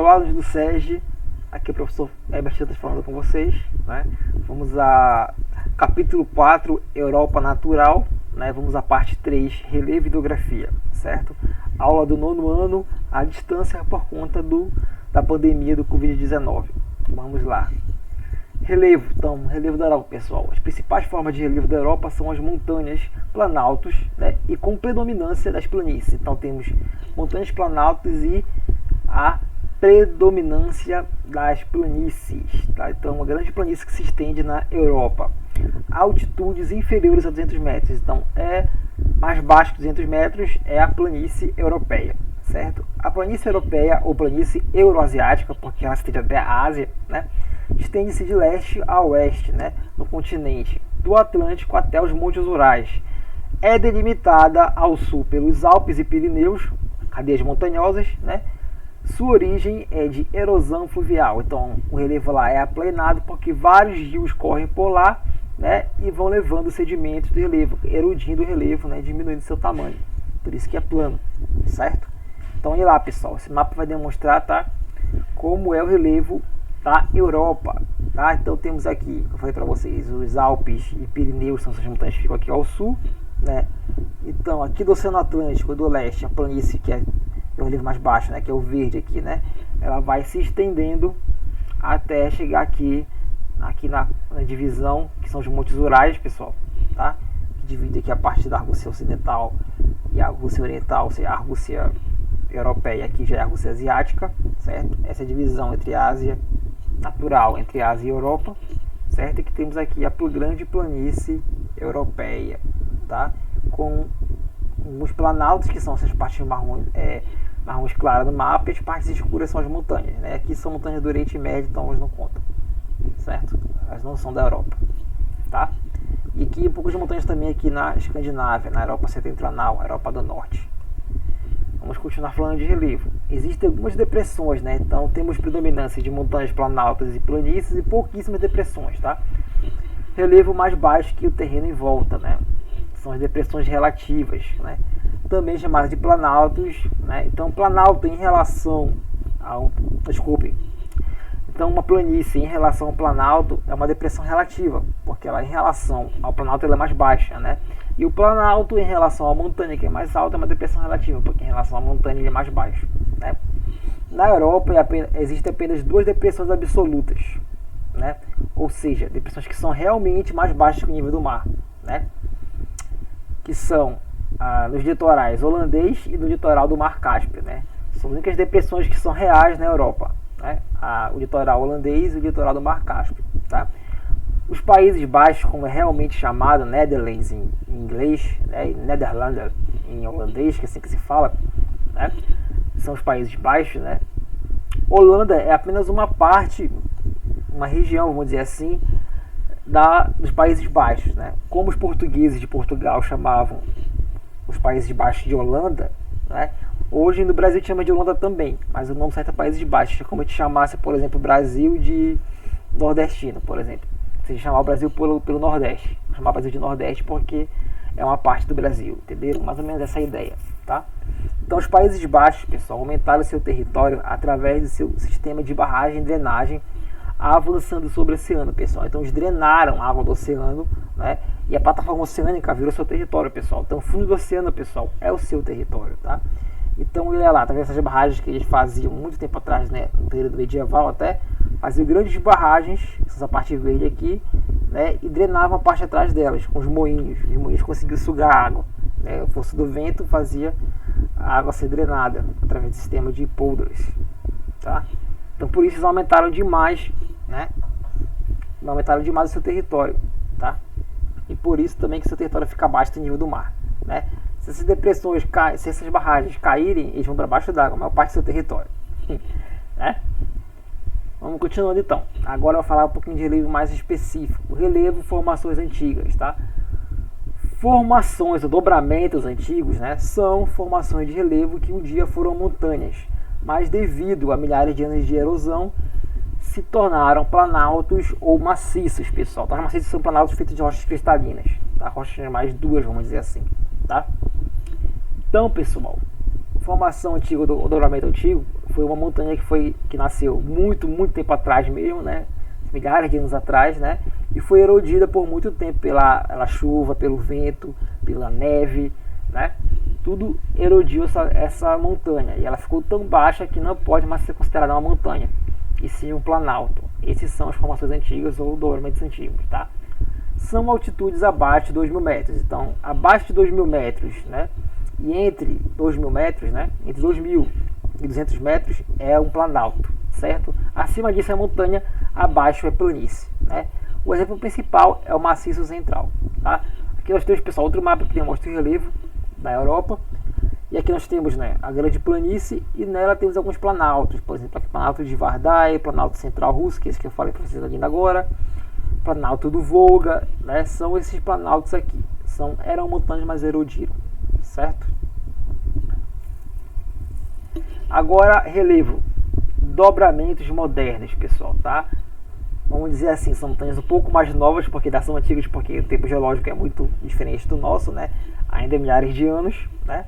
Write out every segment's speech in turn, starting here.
Olá, alunos do SESG, aqui é o professor Herbert Santos falando com vocês, né? Vamos a capítulo 4, Europa Natural, né? Vamos à parte 3, Relevo e Hidrografia, certo? Aula do 9º ano, à distância por conta da pandemia do Covid-19. Vamos lá. Relevo, então, relevo da Europa, pessoal. As principais formas de relevo da Europa são as montanhas, planaltos, né? E com predominância das planícies. Então temos montanhas, planaltos e a predominância das planícies, tá? Então, uma grande planície que se estende na Europa. Altitudes inferiores a 200 metros, então é mais baixo que 200 metros, é a planície europeia, certo? A planície europeia ou planície euroasiática, porque ela se estende até a Ásia, né? Estende-se de leste a oeste, né? No continente, do Atlântico até os Montes Urais. É delimitada ao sul pelos Alpes e Pirineus, cadeias montanhosas, né? Sua origem é de erosão fluvial, então o relevo lá é aplanado porque vários rios correm por lá, né, e vão levando sedimentos do relevo, erudindo o relevo, né, diminuindo seu tamanho. Por isso que é plano, certo? Então, olha lá, pessoal, esse mapa vai demonstrar, tá, como é o relevo da Europa, tá? Então temos aqui, eu falei para vocês, os Alpes e Pirineus são essas montanhas que ficam aqui ao sul, né? Então, aqui do Oceano Atlântico, do leste, a planície que é o relevo mais baixo, né, que é o verde aqui, né, ela vai se estendendo até chegar aqui na divisão, que são os Montes Urais, pessoal, tá? Que divide aqui a parte da Rússia Ocidental e a Rússia Oriental, ou seja, a Rússia Europeia, aqui já é a Rússia Asiática, certo? Essa é a divisão entre a Ásia natural, entre a Ásia e a Europa, certo? E que temos aqui a grande planície europeia, tá? Com os planaltos, que são essas partes marrons claras no mapa, e as partes escuras são as montanhas, né? Aqui são montanhas do Oriente Médio, então elas não contam, certo? Elas não são da Europa, tá? E aqui um pouco de montanhas também aqui na Escandinávia, na Europa Setentrional, na Europa do Norte. Vamos continuar falando de relevo. Existem algumas depressões, né? Então temos predominância de montanhas planaltas e planícies e pouquíssimas depressões, tá? Relevo mais baixo que o terreno em volta, né? São as depressões relativas, né? Também chamadas de planaltos, né? Então, planalto em relação ao... Desculpe. Então, uma planície em relação ao planalto é uma depressão relativa, porque ela em relação ao planalto ela é mais baixa, né? E o planalto em relação à montanha, que é mais alta, é uma depressão relativa, porque em relação à montanha ele é mais baixo, né? Na Europa existem apenas duas depressões absolutas, né? Ou seja, depressões que são realmente mais baixas que o nível do mar, né? Que são nos litorais holandês e no litoral do Mar Cáspio, né? São as únicas depressões que são reais na Europa, né? O litoral holandês e o litoral do Mar Cáspio, tá? Os Países Baixos, como é realmente chamado, Netherlands em inglês, né? Nederlander em holandês, que é assim que se fala, né? São os Países Baixos, né? Holanda é apenas uma parte, uma região, vamos dizer assim, dos Países Baixos, né? Como os portugueses de Portugal chamavam os Países Baixos de Holanda, né? Hoje no Brasil chama de Holanda também, mas o nome certo é Países Baixos. É como a gente chamasse, por exemplo, o Brasil de nordestino, por exemplo. Se chamar o Brasil pelo Nordeste, chamar o Brasil de Nordeste porque é uma parte do Brasil, entendeu? Mais ou menos essa ideia, tá? Então os Países Baixos, pessoal, aumentaram seu território através do seu sistema de barragem e drenagem, avançando sobre o oceano, pessoal. Então eles drenaram a água do oceano, né? E a plataforma oceânica virou seu território, pessoal. Então o fundo do oceano, pessoal, é o seu território, tá? Então olha lá, através dessas barragens que eles faziam muito tempo atrás, né? No período medieval até, faziam grandes barragens, essa parte verde aqui, né? E drenavam a parte atrás delas, com os moinhos. Os moinhos conseguiam sugar a água, né? A força do vento fazia a água ser drenada através do sistema de polders, tá? Então por isso eles aumentaram demais, né? Aumentaram demais o seu território, tá? E por isso também que seu território fica abaixo do nível do mar, né? Se essas depressões se essas barragens caírem, eles vão para baixo d'água, a maior parte do seu território, né? Vamos continuando então. Agora eu vou falar um pouquinho de relevo mais específico. Relevo, formações antigas, tá? Formações ou dobramentos antigos, né? São formações de relevo que um dia foram montanhas, mas devido a milhares de anos de erosão se tornaram planaltos ou maciços, pessoal. Então, maciços são planaltos feitos de rochas cristalinas, tá? Rochas mais duras, vamos dizer assim, tá? Então, pessoal, formação antiga, o dobramento antigo foi uma montanha que nasceu muito tempo atrás mesmo, né? Milhares de anos atrás, né? E foi erodida por muito tempo pela chuva, pelo vento, pela neve, né? Tudo erodiu essa montanha e ela ficou tão baixa que não pode mais ser considerada uma montanha, e sim um planalto. Esses são as formações antigas ou dobramentos antigos, tá? São altitudes abaixo de 2.000 metros. Então, abaixo de 2.000 metros, né? E entre 2.000 metros, né? Entre 2.000 e 200 metros é um planalto, certo? Acima disso é montanha, abaixo é planície, né? O exemplo principal é o maciço central, tá? Aqui nós temos, pessoal, outro mapa que demonstra o relevo da Europa. E aqui nós temos, né, a grande planície e nela temos alguns planaltos. Por exemplo, aqui o planalto de Vardai, planalto central russo, que é esse que eu falei para vocês ainda agora. Planalto do Volga, né? São esses planaltos aqui. Eram montanhas, mas erodiram, certo? Agora, relevo. Dobramentos modernos, pessoal, tá? Vamos dizer assim, são montanhas um pouco mais novas, porque são antigas, porque o tempo geológico é muito diferente do nosso, né? Ainda milhares de anos, né?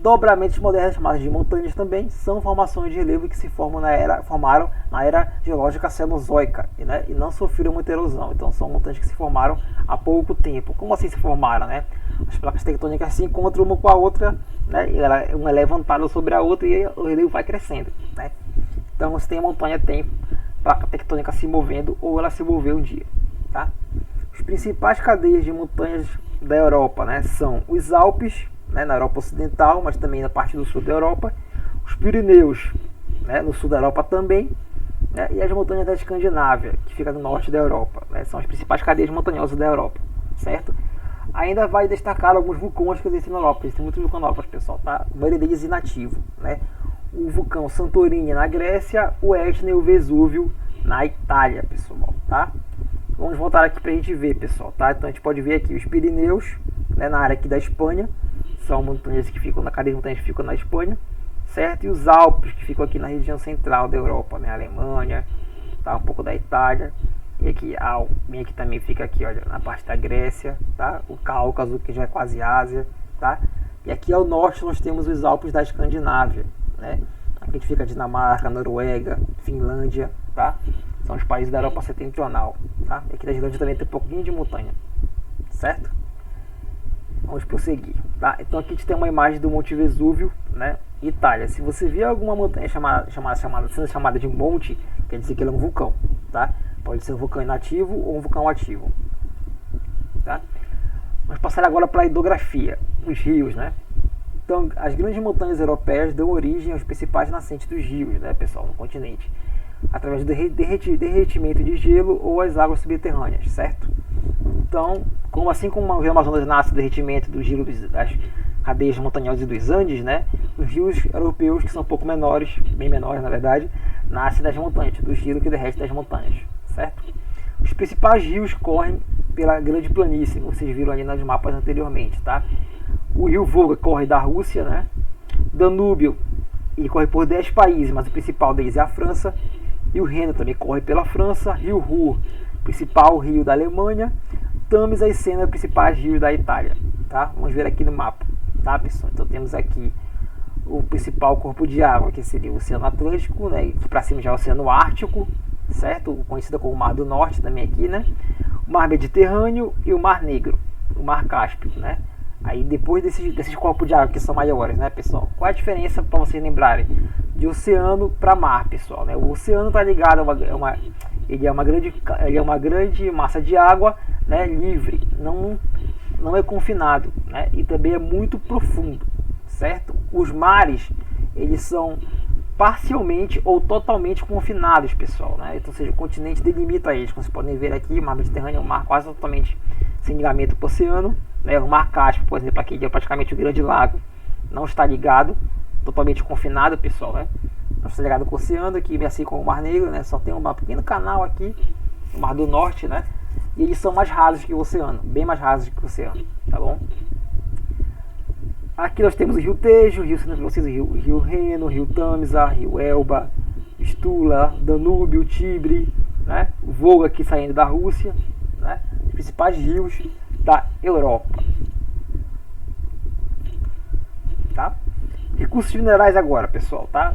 Dobramentos modernos, chamados de montanhas também, são formações de relevo que se formaram na era geológica cenozoica, né? E não sofreram muita erosão. Então são montanhas que se formaram há pouco tempo. Como assim se formaram, né? As placas tectônicas se encontram uma com a outra, né? E uma é levantada sobre a outra e o relevo vai crescendo, né? Então se tem montanha, tem placa tectônica se movendo ou ela se moveu um dia, tá? Os principais cadeias de montanhas da Europa, né, são os Alpes, né, na Europa Ocidental, mas também na parte do sul da Europa, os Pirineus, né, no sul da Europa também, né, e as montanhas da Escandinávia, que fica no norte da Europa, né, são as principais cadeias montanhosas da Europa, certo? Ainda vai destacar alguns vulcões que existem na Europa, existem muitos vulcanópolis, pessoal, tá? A maioria deles inativo, né? O vulcão Santorini na Grécia, o Etna e o Vesúvio na Itália, pessoal, tá? Vamos voltar aqui para a gente ver, pessoal, tá? Então a gente pode ver aqui os Pirineus, né, na área aqui da Espanha, são montanhas que ficam na cadeia de montanhas que ficam na Espanha, certo? E os Alpes que ficam aqui na região central da Europa, né? Alemanha, tá? Um pouco da Itália. E aqui a Alpes aqui também fica aqui, olha, na parte da Grécia, tá? O Cáucaso, que já é quase Ásia, tá? E aqui ao norte nós temos os Alpes da Escandinávia, né? Aqui fica a Dinamarca, Noruega, Finlândia, tá? São os países da Europa setentrional, tá? E aqui na Islândia também tem um pouquinho de montanha, certo? Vamos prosseguir, tá? Então aqui a gente tem uma imagem do Monte Vesúvio, né? Itália. Se você vê alguma montanha sendo chamada de monte, quer dizer que ele é um vulcão, tá? Pode ser um vulcão inativo ou um vulcão ativo, tá? Vamos passar agora para a hidrografia, os rios, né? Então, as grandes montanhas europeias dão origem aos principais nascentes dos rios, né, pessoal, no continente, através do derretimento de gelo ou as águas subterrâneas, certo? Então, assim como o Rio Amazonas nasce do derretimento do gelo das cadeias montanhosas e dos Andes, né, os rios europeus, que são um pouco menores, bem menores na verdade, nascem das montanhas, do gelo que derrete das montanhas, certo? Os principais rios correm pela grande planície, como vocês viram ali nos mapas anteriormente, tá? O rio Volga corre da Rússia, né? Danúbio, ele corre por 10 países, mas o principal deles é a França. E o Reno também corre pela França. Rio Ruhr, principal rio da Alemanha. Tamisa e Sena, principais rios da Itália, tá? Vamos ver aqui no mapa, tá, pessoal? Então temos aqui o principal corpo de água, que seria o Oceano Atlântico, né? E para cima já é o Oceano Ártico, certo? Conhecido como Mar do Norte também aqui, né? O Mar Mediterrâneo e o Mar Negro, o Mar Cáspio, né? Aí depois desses corpos de água que são maiores, né, pessoal? Qual a diferença para vocês lembrarem de oceano para mar, pessoal? Né? O oceano está ligado ele é uma grande massa de água, né, livre, não é confinado, né? E também é muito profundo, certo? Os mares, eles são parcialmente ou totalmente confinados, pessoal, né? Então, ou seja, o continente delimita eles. Como vocês podem ver aqui, o Mar Mediterrâneo é um mar quase totalmente sem ligamento com o oceano, né? O Mar Cáspio, por exemplo, aqui é praticamente o Grande Lago, não está ligado, totalmente confinado, pessoal, né? Não está ligado com o oceano, aqui assim como o Mar Negro, né? Só tem um pequeno canal aqui, o Mar do Norte, né? E eles são mais rasos que o oceano, bem mais rasos que o oceano, tá bom? Aqui nós temos o Rio Tejo, o Rio Reno, o Rio Tamisa, Rio Elba, Stula, Danúbio, Tibre, né? O Volga aqui saindo da Rússia, né? Os principais rios da Europa, tá? Recursos minerais agora, pessoal, tá?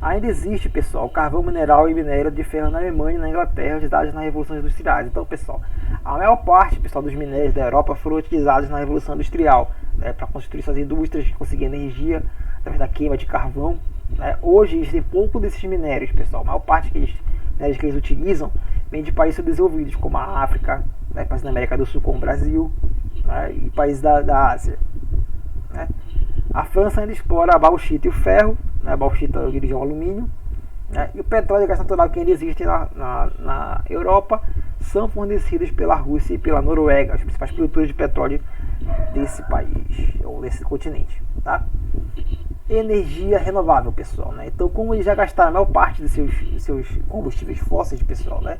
Ainda existe, pessoal, carvão mineral e minério de ferro na Alemanha e na Inglaterra, utilizados na Revolução Industrial. Então, pessoal, a maior parte, pessoal, dos minérios da Europa foram utilizados na Revolução Industrial, né, para constituir suas indústrias, conseguir energia através da queima de carvão. Né. Hoje existem pouco desses minérios, pessoal. A maior parte dos minérios que eles utilizam vem de países desenvolvidos, como a África, né, países da América do Sul, como o Brasil, né, e países da Ásia. Né. A França ainda explora a bauxita e o ferro, né, a bauxita é origem ao alumínio, né, e o petróleo e o gás natural que ainda existem na Europa são fornecidos pela Rússia e pela Noruega, os principais produtores de petróleo desse país, ou desse continente. Tá? Energia renovável, pessoal. Né? Então, como eles já gastaram a maior parte dos seus combustíveis fósseis, pessoal, né?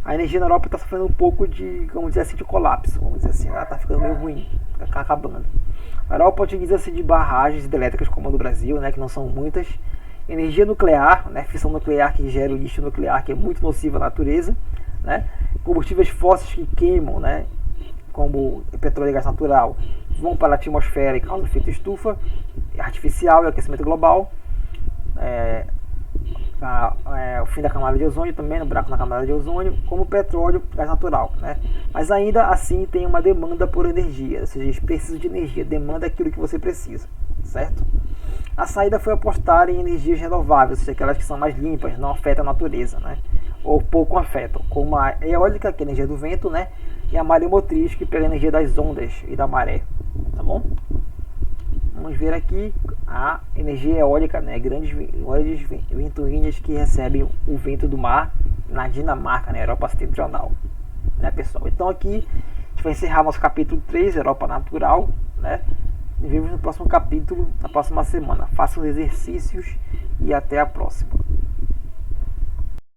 A energia na Europa está sofrendo um pouco de, vamos dizer assim, de colapso. Vamos dizer assim, ela está ficando meio ruim, está acabando. A Europa utiliza-se de barragens hidrelétricas como a do Brasil, né, que não são muitas. Energia nuclear, né, fissão nuclear que gera o lixo nuclear, que é muito nocivo à natureza. Né? Combustíveis fósseis que queimam, né, como petróleo e gás natural, vão para a atmosfera e causam efeito estufa artificial e aquecimento global. O fim da camada de ozônio também, no buraco na camada de ozônio, como petróleo e gás natural. Né? Mas ainda assim tem uma demanda por energia, ou seja, eles precisam de energia, demanda aquilo que você precisa, certo? A saída foi apostar em energias renováveis, ou seja, aquelas que são mais limpas, não afetam a natureza, né? Ou pouco afetam, como a eólica, que é a energia do vento, né? E a maremotriz, que pega a energia das ondas e da maré, tá bom? Vamos ver aqui a energia eólica, né? Grandes ventoinhas que recebem o vento do mar na Dinamarca, na Europa Setentrional, né, pessoal? Então aqui a gente vai encerrar nosso capítulo 3, Europa Natural, né? Nos vemos no próximo capítulo, na próxima semana. Façam os exercícios e até a próxima.